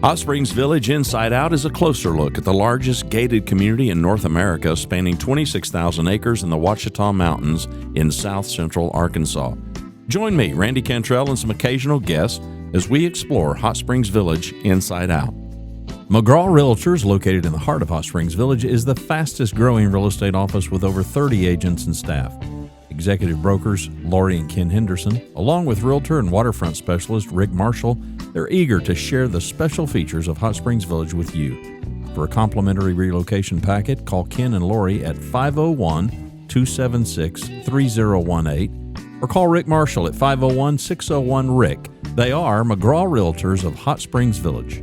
Hot Springs Village Inside Out is a closer look at the largest gated community in North America, spanning 26,000 acres in the Ouachita Mountains in south central Arkansas. Join me, Randy Cantrell, and some occasional guests as we explore Hot Springs Village Inside Out. McGraw Realtors, located in the heart of Hot Springs Village, is the fastest growing real estate office with over 30 agents and staff. Executive brokers Lori and Ken Henderson, along with realtor and waterfront specialist Rick Marshall, they're eager to share the special features of Hot Springs Village with you. For a complimentary relocation packet, call Ken and Lori at 501-276-3018 or call Rick Marshall at 501-601-RICK. They are McGraw Realtors of Hot Springs Village.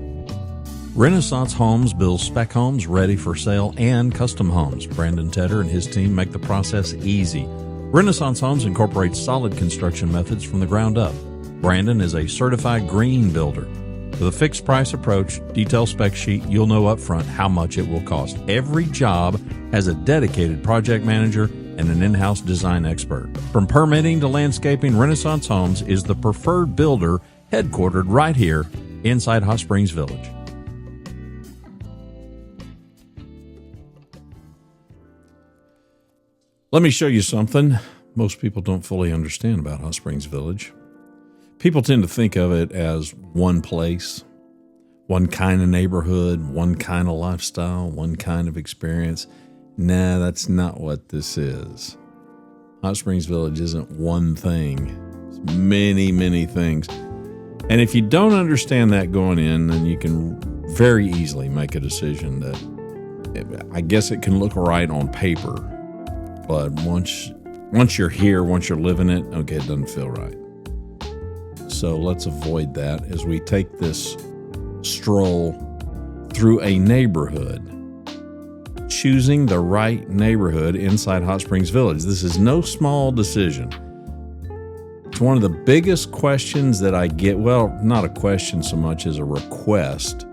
Renaissance Homes builds spec homes ready for sale and custom homes. Brandon Tedder and his team make the process easy. Renaissance Homes incorporates solid construction methods from the ground up. Brandon is a certified green builder. With a fixed price approach, detailed spec sheet, you'll know upfront how much it will cost. Every job has a dedicated project manager and an in-house design expert. From permitting to landscaping, Renaissance Homes is the preferred builder headquartered right here inside Hot Springs Village. Let me show you something most people don't fully understand about Hot Springs Village. People tend to think of it as one place, one kind of neighborhood, one kind of lifestyle, one kind of experience. Nah, that's not what this is. Hot Springs Village isn't one thing. It's many, many things. And if you don't understand that going in, then you can very easily make a decision that I guess it can look right on paper. But once you're here, once you're living it, okay, it doesn't feel right. So let's avoid that as we take this stroll through a neighborhood, choosing the right neighborhood inside Hot Springs Village. This is no small decision. It's one of the biggest questions that I get. Well, not a question so much as a request.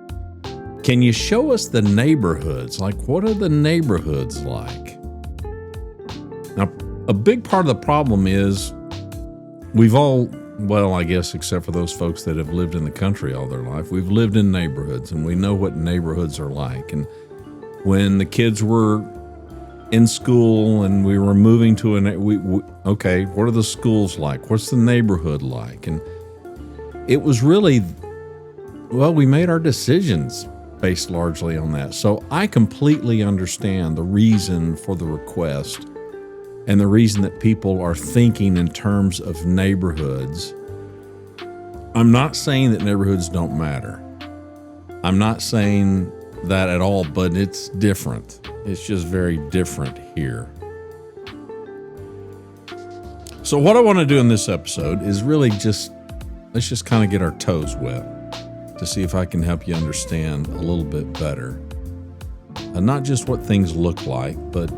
Can you show us the neighborhoods? Like, what are the neighborhoods like? Now, a big part of the problem is we've all, well, I guess except for those folks that have lived in the country all their life, we've lived in neighborhoods and we know what neighborhoods are like. And when the kids were in school and we were moving to okay, what are the schools like? What's the neighborhood like? And it was really, well, we made our decisions based largely on that. So I completely understand the reason for the request and the reason that people are thinking in terms of neighborhoods. I'm not saying that neighborhoods don't matter. I'm not saying that at all, but it's different. It's just very different here. So what I want to do in this episode is really let's just kind of get our toes wet to see if I can help you understand a little bit better. And not just what things look like, but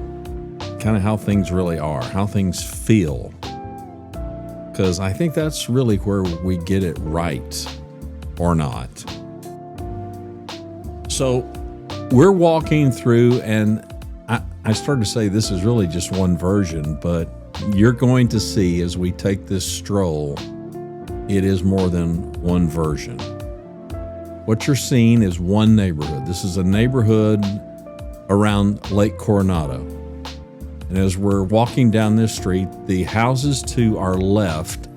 kind of how things really are, how things feel. Because I think that's really where we get it right or not. So we're walking through, and I started to say this is really just one version, but you're going to see as we take this stroll, it is more than one version. What you're seeing is one neighborhood. This is a neighborhood around Lake Coronado. And as we're walking down this street, the houses to our left,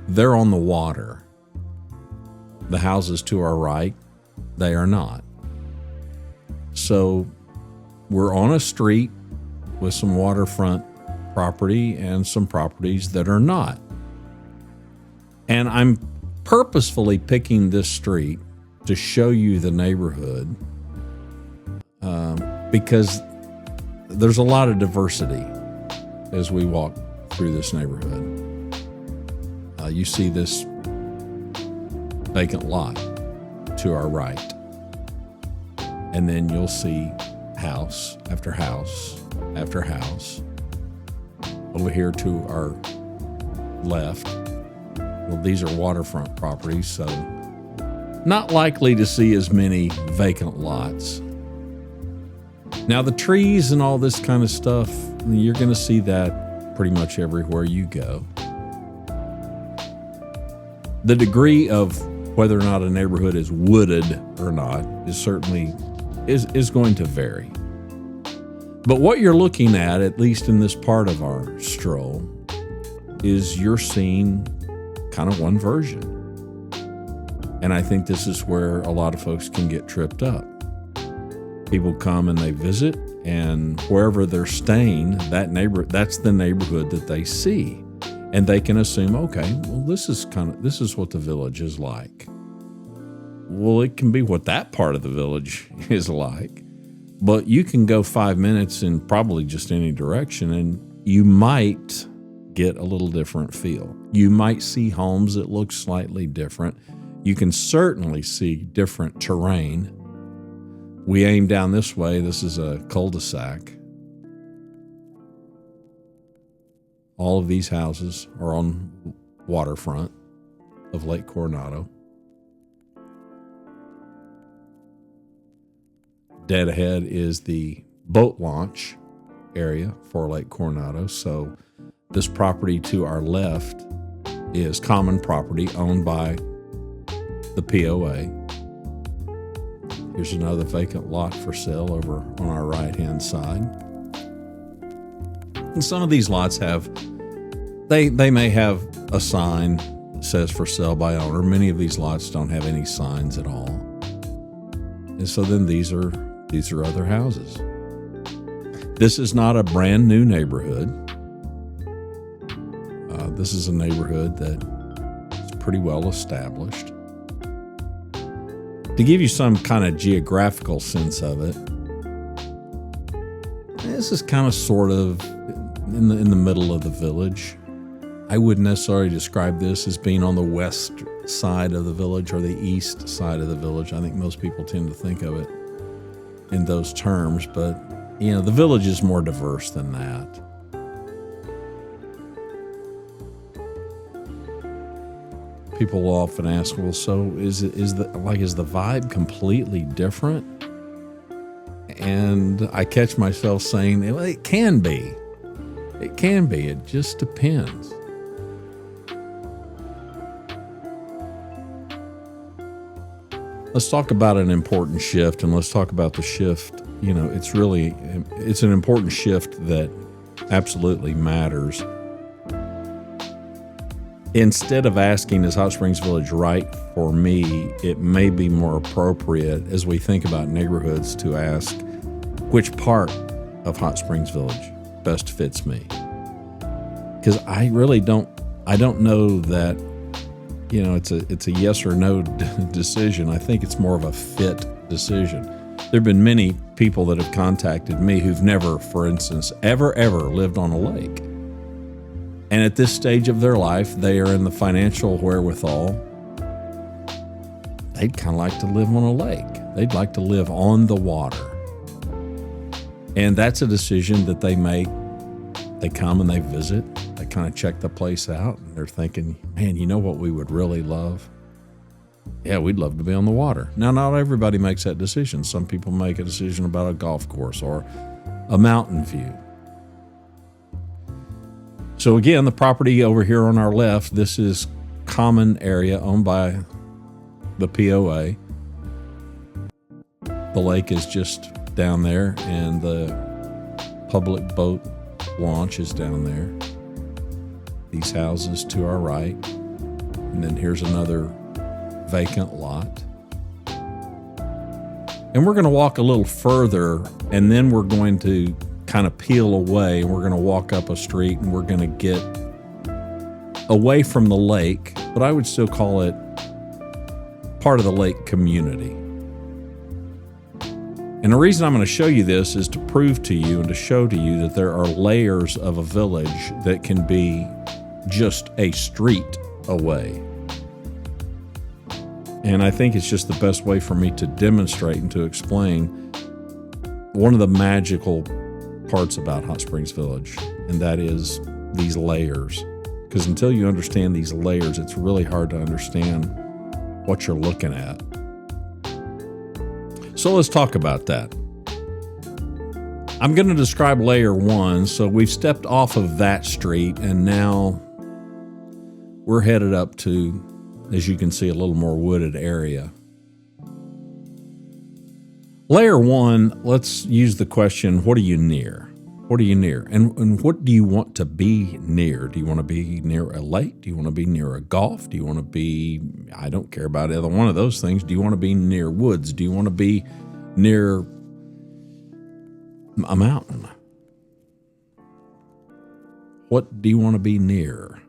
they're on the water. The houses to our right, they are not. So we're on a street with some waterfront property and some properties that are not. And I'm purposefully picking this street to show you the neighborhood because there's a lot of diversity as we walk through this neighborhood. You see this vacant lot to our right. And then you'll see house after house after house. Over here to our left, well, these are waterfront properties, so not likely to see as many vacant lots. Now, the trees and all this kind of stuff, you're going to see that pretty much everywhere you go. The degree of whether or not a neighborhood is wooded or not is certainly is going to vary. But what you're looking at least in this part of our stroll, is you're seeing kind of one version. And I think this is where a lot of folks can get tripped up. People come and they visit, and wherever they're staying, that's the neighborhood that they see. And they can assume, okay, well, this is what the village is like. Well, it can be what that part of the village is like. But you can go 5 minutes in probably just any direction, and you might get a little different feel. You might see homes that look slightly different. You can certainly see different terrain. We aim down this way. This is a cul-de-sac. All of these houses are on waterfront of Lake Coronado. Dead ahead is the boat launch area for Lake Coronado. So this property to our left is common property owned by the POA. Here's another vacant lot for sale over on our right-hand side. And some of these lots they may have a sign that says for sale by owner. Many of these lots don't have any signs at all. And so then these are other houses. This is not a brand new neighborhood. This is a neighborhood that is pretty well established. To give you some kind of geographical sense of it, this is kind of sort of in the middle of the village. I wouldn't necessarily describe this as being on the west side of the village or the east side of the village. I think most people tend to think of it in those terms, but the village is more diverse than that. People will often ask, well, so is the vibe completely different? And I catch myself saying, well, it can be. It can be. It just depends. Let's talk about an important shift, and let's talk about the shift. It's an important shift that absolutely matters. Instead of asking, is Hot Springs Village right for me, it may be more appropriate as we think about neighborhoods to ask, which part of Hot Springs Village best fits me? Because I really don't know that, it's a yes or no decision. I think it's more of a fit decision. There have been many people that have contacted me who've never, for instance, ever lived on a lake. And at this stage of their life, they are in the financial wherewithal. They'd kind of like to live on a lake. They'd like to live on the water. And that's a decision that they make. They come and they visit. They kind of check the place out. And they're thinking, man, you know what we would really love? Yeah, we'd love to be on the water. Now, not everybody makes that decision. Some people make a decision about a golf course or a mountain view. So again, the property over here on our left, this is common area owned by the POA. The lake is just down there, and the public boat launch is down there. These houses to our right, and then here's another vacant lot. And we're going to walk a little further, and then we're going to kind of peel away. We're going to walk up a street, and we're going to get away from the lake, but I would still call it part of the lake community. And the reason I'm going to show you this is to prove to you and to show to you that there are layers of a village that can be just a street away. And I think it's just the best way for me to demonstrate and to explain one of the magical parts about Hot Springs Village, and that is these layers. Because until you understand these layers, it's really hard to understand what you're looking at. So let's talk about that. I'm going to describe layer one. So we've stepped off of that street, and now we're headed up to as you can see, a little more wooded area. Layer 1, let's use the question, what are you near? What are you near? And what do you want to be near? Do you want to be near a lake? Do you want to be near a gulf? Do you want to be, I don't care about either one of those things. Do you want to be near woods? Do you want to be near a mountain? What do you want to be near?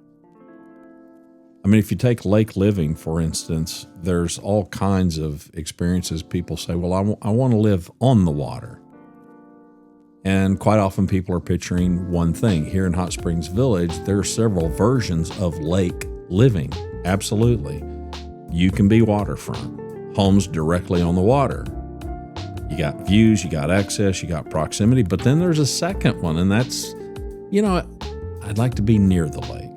I mean, if you take lake living, for instance, there's all kinds of experiences. People say, well, I want to live on the water. And quite often people are picturing one thing. Here in Hot Springs Village, there are several versions of lake living. Absolutely. You can be waterfront, homes directly on the water. You got views, you got access, you got proximity, but then there's a second one, and that's, I'd like to be near the lake.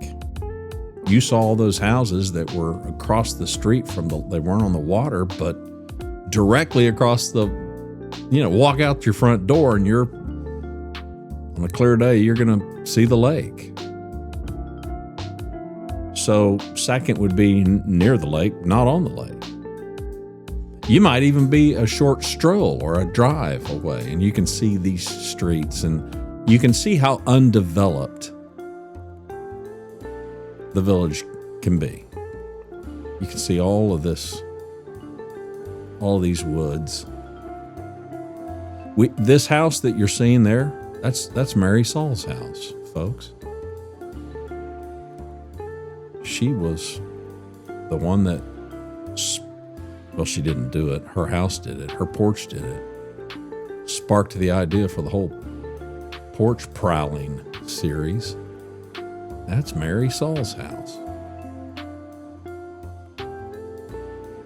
You saw all those houses that were across the street they weren't on the water, but directly across walk out your front door and on a clear day, you're going to see the lake. So second would be near the lake, not on the lake. You might even be a short stroll or a drive away, and you can see these streets, and you can see how undeveloped the village can be. You can see all of these woods. This house that you're seeing there, that's Mary Saul's house, folks. She was the one that, she didn't do it. Her house did it. Her porch did it. Sparked the idea for the whole Porch Prowling series. That's Mary Saul's house.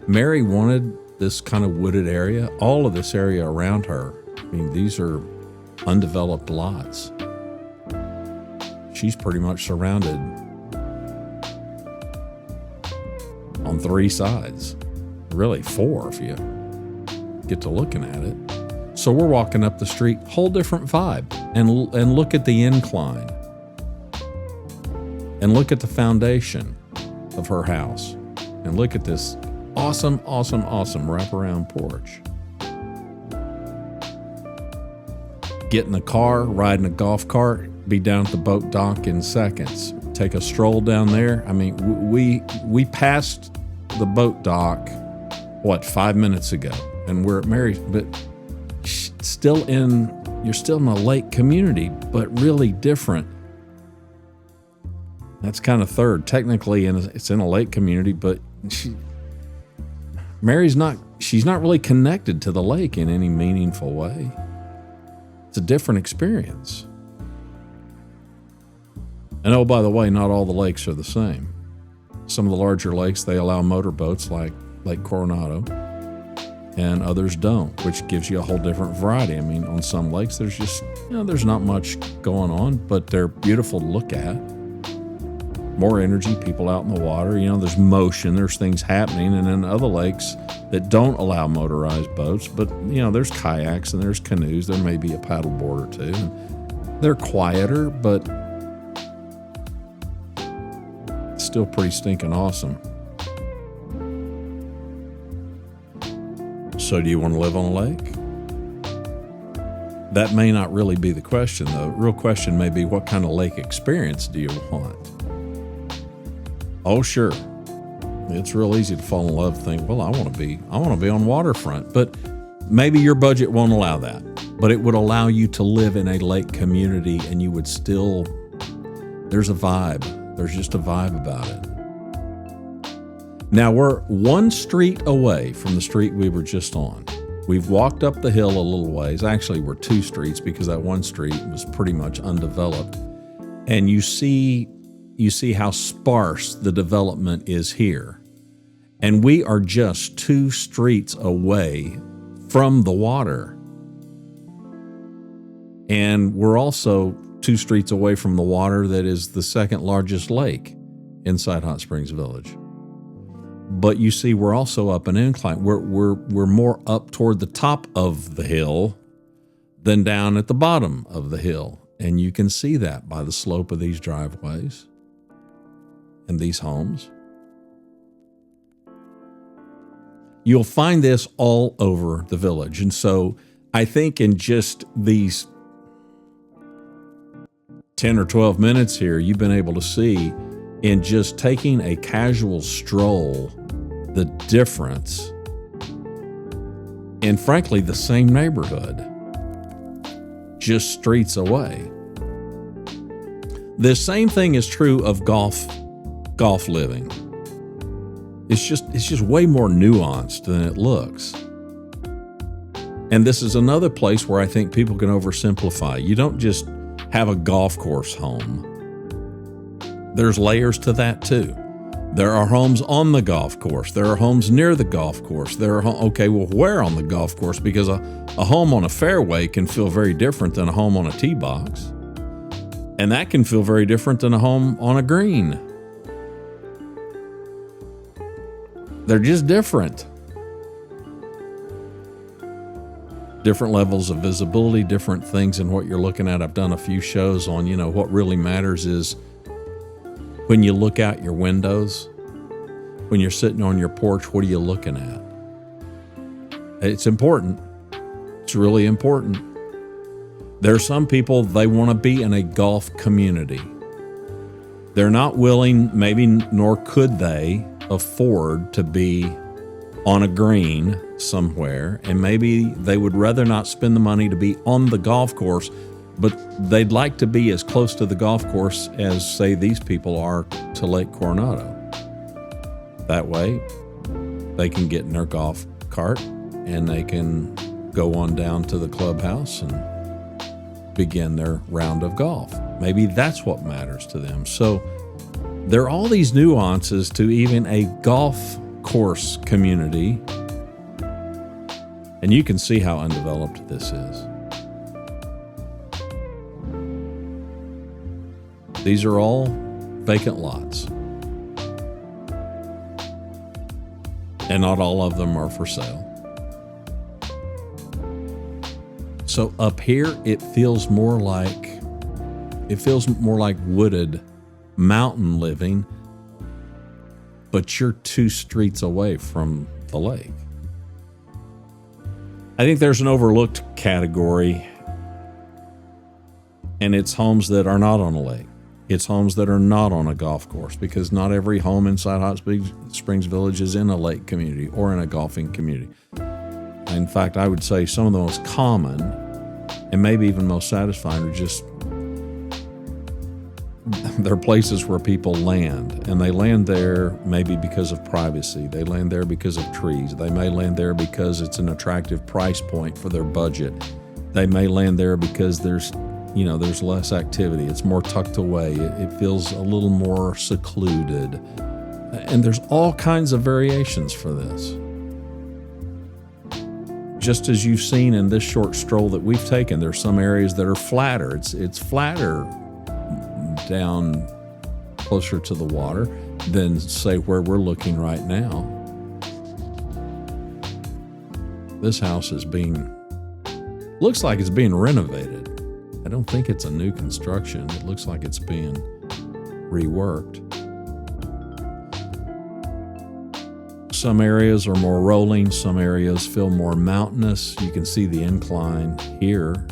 Mary wanted this kind of wooded area, all of this area around her. I mean, these are undeveloped lots. She's pretty much surrounded on 3 sides. Really 4 if you get to looking at it. So we're walking up the street, whole different vibe. And look at the incline. And look at the foundation of her house. And look at this awesome wraparound porch. Get in the car, ride in a golf cart, be down at the boat dock in seconds. Take a stroll down there. I mean, we passed the boat dock, 5 minutes ago? And we're at Mary's, but you're still in a lake community, but really different. That's kind of third. Technically, it's in a lake community, but she's not really connected to the lake in any meaningful way. It's a different experience. And oh, by the way, not all the lakes are the same. Some of the larger lakes, they allow motorboats like Lake Coronado, and others don't, which gives you a whole different variety. I mean, on some lakes, there's just, there's not much going on, but they're beautiful to look at. More energy, people out in the water, there's motion, there's things happening. And then other lakes that don't allow motorized boats, but there's kayaks and there's canoes, there may be a paddleboard or two. And they're quieter, but still pretty stinking awesome. So do you want to live on a lake? That may not really be the question, though. The real question may be, what kind of lake experience do you want? Oh, sure. It's real easy to fall in love and think, well, I want to be on waterfront. But maybe your budget won't allow that. But it would allow you to live in a lake community, and you would still, there's a vibe. There's just a vibe about it. Now, we're 1 street away from the street we were just on. We've walked up the hill a little ways. Actually, we're 2 streets because that 1 street was pretty much undeveloped. And you see how sparse the development is here. And we are just 2 streets away from the water. And we're also 2 streets away from the water that is the 2nd largest lake inside Hot Springs Village. But you see, we're also up an incline. We're more up toward the top of the hill than down at the bottom of the hill. And you can see that by the slope of these driveways and these homes. You'll find this all over the village. And so I think in just these 10 or 12 minutes here, you've been able to see in just taking a casual stroll the difference in, frankly, the same neighborhood, just streets away. The same thing is true of golf living. It's just way more nuanced than it looks. And this is another place where I think people can oversimplify. You don't just have a golf course home. There's layers to that too. There are homes on the golf course. There are homes near the golf course. Where on the golf course? Because a home on a fairway can feel very different than a home on a tee box. And that can feel very different than a home on a green. They're just different. Different levels of visibility, different things in what you're looking at. I've done a few shows on, what really matters is when you look out your windows, when you're sitting on your porch, what are you looking at? It's important. It's really important. There are some people, they want to be in a golf community. They're not willing, maybe, nor could they afford to be on a green somewhere, and maybe they would rather not spend the money to be on the golf course, but they'd like to be as close to the golf course as, say, these people are to Lake Coronado. That way, they can get in their golf cart and they can go on down to the clubhouse and begin their round of golf. Maybe that's what matters to them. So there are all these nuances to even a golf course community, and you can see how undeveloped this is. These are all vacant lots, and not all of them are for sale. So up here, it feels more like wooded mountain living, but you're 2 streets away from the lake. I think there's an overlooked category, and it's homes that are not on a lake. It's homes that are not on a golf course, because not every home inside Hot Springs Village is in a lake community or in a golfing community. In fact, I would say some of the most common and maybe even most satisfying are just, they're places where people land, and they land there maybe because of privacy. They land there because of trees. They may land there because it's an attractive price point for their budget. They may land there because there's less activity. It's more tucked away. It feels a little more secluded. And there's all kinds of variations for this. Just as you've seen in this short stroll that we've taken, there's some areas that are flatter. It's flatter down closer to the water than, say, where we're looking right now. This house looks like it's being renovated. I don't think it's a new construction. It looks like it's being reworked. Some areas are more rolling. Some areas feel more mountainous. You can see the incline here.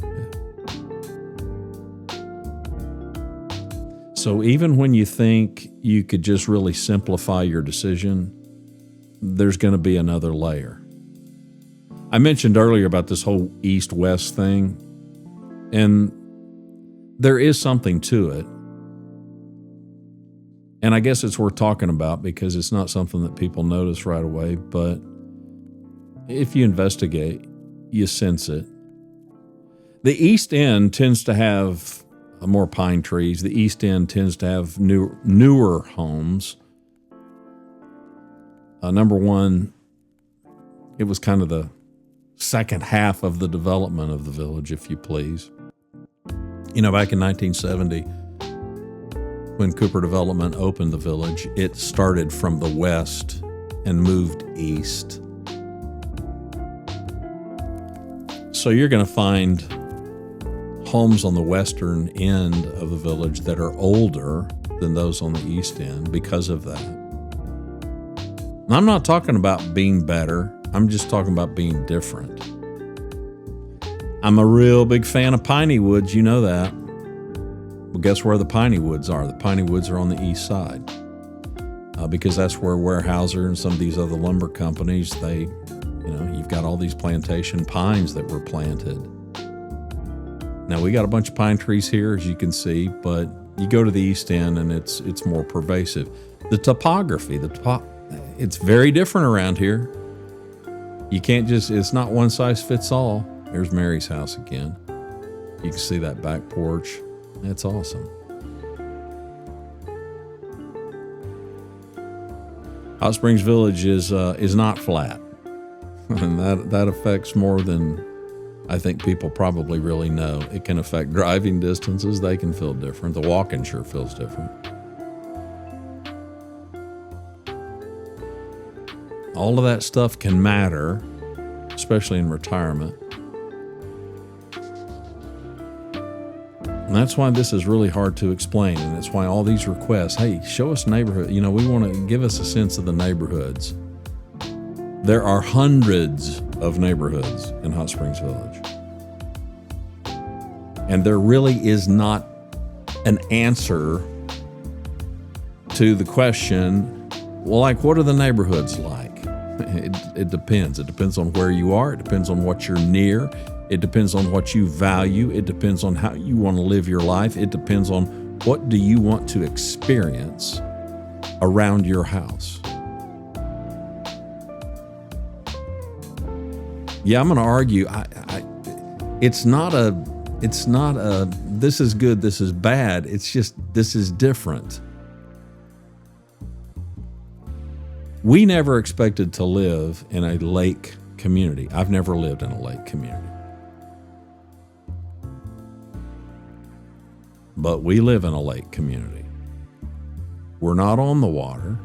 So even when you think you could just really simplify your decision, there's going to be another layer. I mentioned earlier about this whole east-west thing, and there is something to it. And I guess it's worth talking about because it's not something that people notice right away, but if you investigate, you sense it. The East End tends to have more pine trees. The East End tends to have newer homes. Number one, it was kind of the second half of the development of the village, if you please. Back in 1970, when Cooper Development opened the village, it started from the west and moved east. So you're going to find homes on the western end of the village that are older than those on the east end because of that. And I'm not talking about being better. I'm just talking about being different. I'm a real big fan of piney woods. You know that. Well, guess where the piney woods are? The piney woods are on the east side. Because that's where Weyerhaeuser and some of these other lumber companies, you've got all these plantation pines that were planted. Now, we got a bunch of pine trees here, as you can see, but you go to the east end and it's more pervasive. The topography, it's very different around here. You can't it's not one size fits all. There's Mary's house again. You can see that back porch. That's awesome. Hot Springs Village is not flat, and that affects more than I think people probably really know. It can affect driving distances. They can feel different. The walking sure feels different. All of that stuff can matter, especially in retirement. And that's why this is really hard to explain, and it's why all these requests, hey, show us neighborhood. We want to give us a sense of the neighborhoods. There are hundreds of neighborhoods in Hot Springs Village. And there really is not an answer to the question, well, like, what are the neighborhoods like? It depends. It depends on where you are. It depends on what you're near. It depends on what you value. It depends on how you want to live your life. It depends on what do you want to experience around your house. Yeah, I'm going to argue. It's not a, this is good, this is bad. It's just, this is different. We never expected to live in a lake community. I've never lived in a lake community. But we live in a lake community. We're not on the water.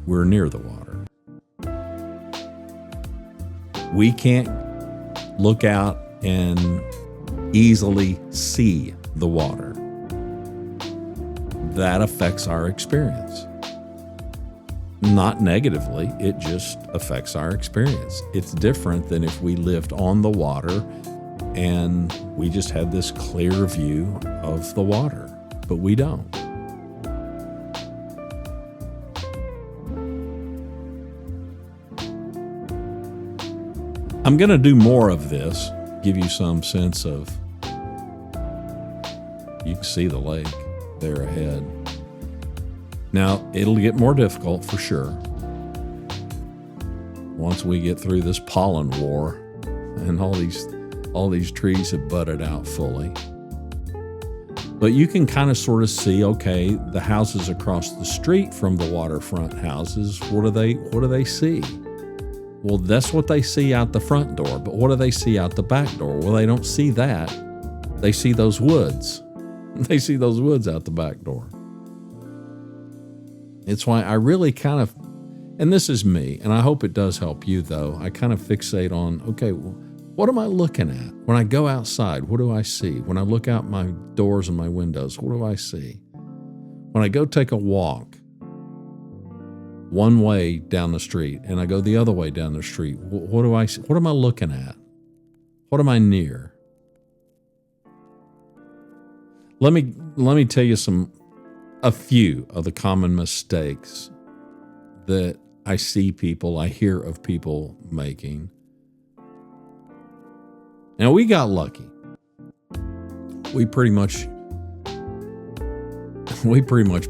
We're near the water. We can't look out and easily see the water. That affects our experience. Not negatively, it just affects our experience. It's different than if we lived on the water and we just had this clear view of the water, but we don't. I'm going to do more of this, give you some sense of, you can see the lake there ahead. Now, it'll get more difficult for sure once we get through this pollen war and all these trees have budded out fully. But you can kind of sort of see, okay, the houses across the street from the waterfront houses, what do they see? Well, that's what they see out the front door, but what do they see out the back door? Well, they don't see that. They see those woods. They see those woods out the back door. It's why I really kind of, and this is me, and I hope it does help you though, I kind of fixate on, okay, what am I looking at? When I go outside, what do I see? When I look out my doors and my windows, what do I see? When I go take a walk one way down the street and I go the other way down the street, what do I see? What am I looking at? What am I near? Let me tell you a few of the common mistakes that I hear of people making. Now, we got lucky. We pretty much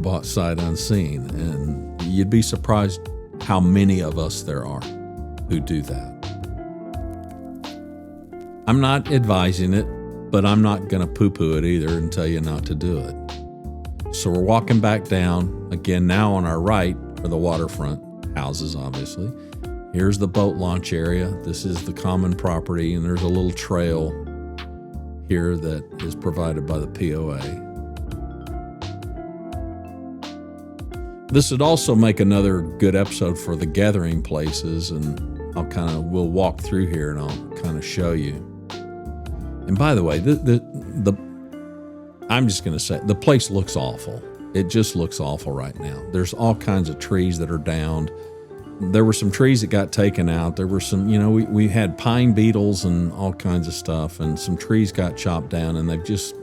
bought sight unseen, and you'd be surprised how many of us there are who do that. I'm not advising it, but I'm not going to poo-poo it either and tell you not to do it. So we're walking back down, again, now on our right are the waterfront houses, obviously. Here's the boat launch area. This is the common property, and there's a little trail here that is provided by the POA. This would also make another good episode for the gathering places, and we'll walk through here and I'll kind of show you. And by the way, I'm just going to say, the place looks awful. It just looks awful right now. There's all kinds of trees that are downed. there were some trees that got taken out. There were some, we had pine beetles and all kinds of stuff, and some trees got chopped down, and they've just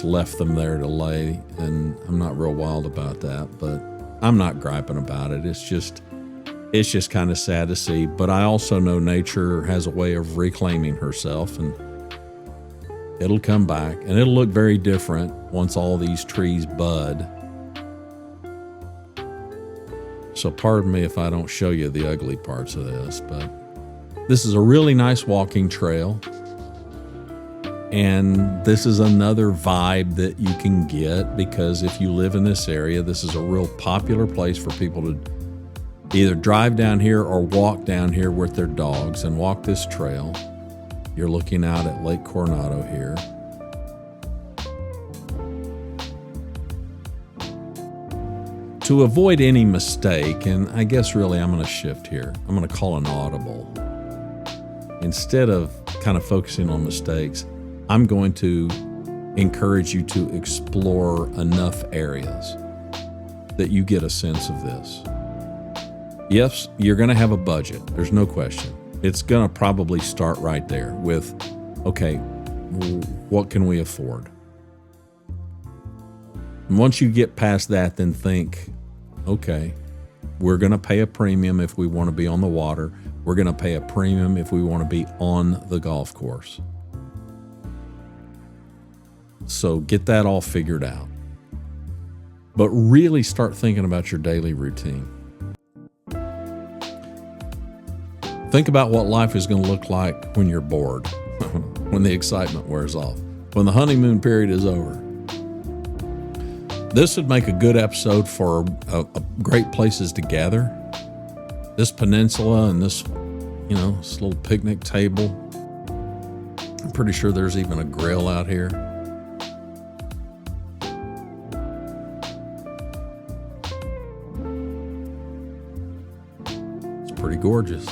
left them there to lay. And I'm not real wild about that, but I'm not griping about it. It's just kind of sad to see. But I also know nature has a way of reclaiming herself, and it'll come back, and it'll look very different once all these trees bud. So pardon me if I don't show you the ugly parts of this, but this is a really nice walking trail. And this is another vibe that you can get, because if you live in this area, this is a real popular place for people to either drive down here or walk down here with their dogs and walk this trail. You're looking out at Lake Coronado here. To avoid any mistake, and I guess really I'm going to shift here. I'm going to call an audible. Instead of kind of focusing on mistakes, I'm going to encourage you to explore enough areas that you get a sense of this. Yes, you're going to have a budget. There's no question. It's going to probably start right there with, okay, what can we afford? And once you get past that, then think, okay, we're going to pay a premium if we want to be on the water. We're going to pay a premium if we want to be on the golf course. So get that all figured out. But really start thinking about your daily routine. Think about what life is going to look like when you're bored, when the excitement wears off, when the honeymoon period is over. This would make a good episode for great places to gather. This peninsula and this little picnic table. I'm pretty sure there's even a grill out here. It's pretty gorgeous.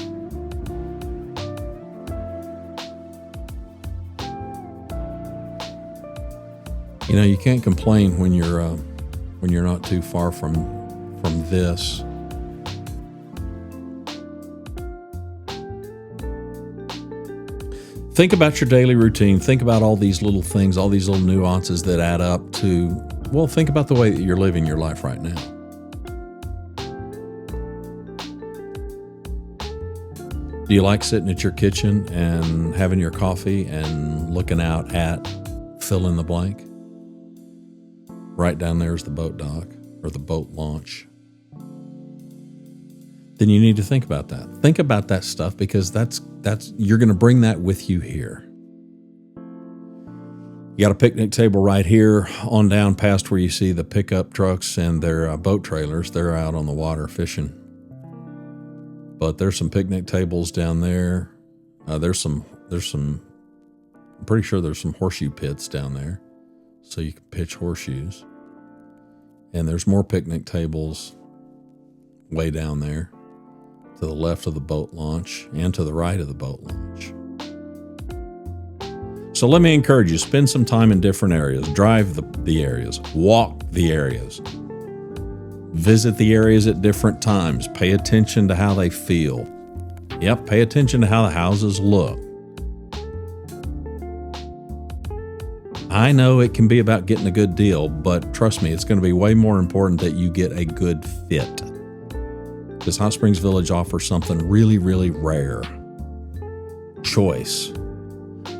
You can't complain when you're not too far from this. Think about your daily routine. Think about all these little things, all these little nuances that add up to, think about the way that you're living your life right now. Do you like sitting at your kitchen and having your coffee and looking out at fill in the blank? Right down there is the boat dock or the boat launch. Then you need to think about that. Think about that stuff, because that's you're going to bring that with you here. You got a picnic table right here on down past where you see the pickup trucks and their boat trailers. They're out on the water fishing. But there's some picnic tables down there. There's some. I'm pretty sure there's some horseshoe pits down there, so you can pitch horseshoes. And there's more picnic tables way down there to the left of the boat launch and to the right of the boat launch. So let me encourage you, spend some time in different areas, drive the areas, walk the areas, visit the areas at different times, pay attention to how they feel. Yep, pay attention to how the houses look. I know it can be about getting a good deal, but trust me, it's going to be way more important that you get a good fit. Because Hot Springs Village offers something really, really rare. Choice.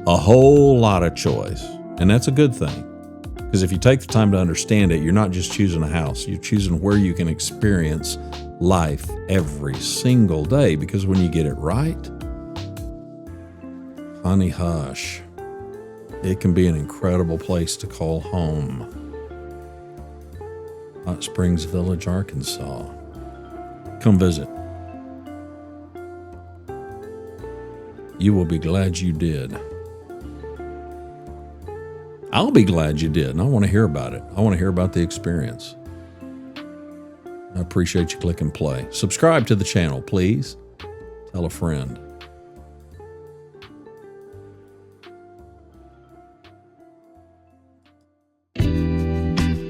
A whole lot of choice. And that's a good thing. Because if you take the time to understand it, you're not just choosing a house. You're choosing where you can experience life every single day. Because when you get it right, honey hush, it can be an incredible place to call home. Hot Springs Village, Arkansas. Come visit. You will be glad you did. I'll be glad you did, and I want to hear about it. I want to hear about the experience. I appreciate you clicking play. Subscribe to the channel, please. Tell a friend.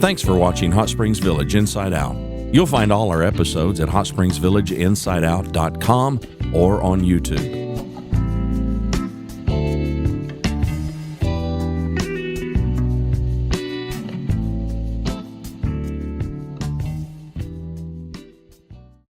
Thanks for watching Hot Springs Village Inside Out. You'll find all our episodes at hotspringsvillageinsideout.com or on YouTube.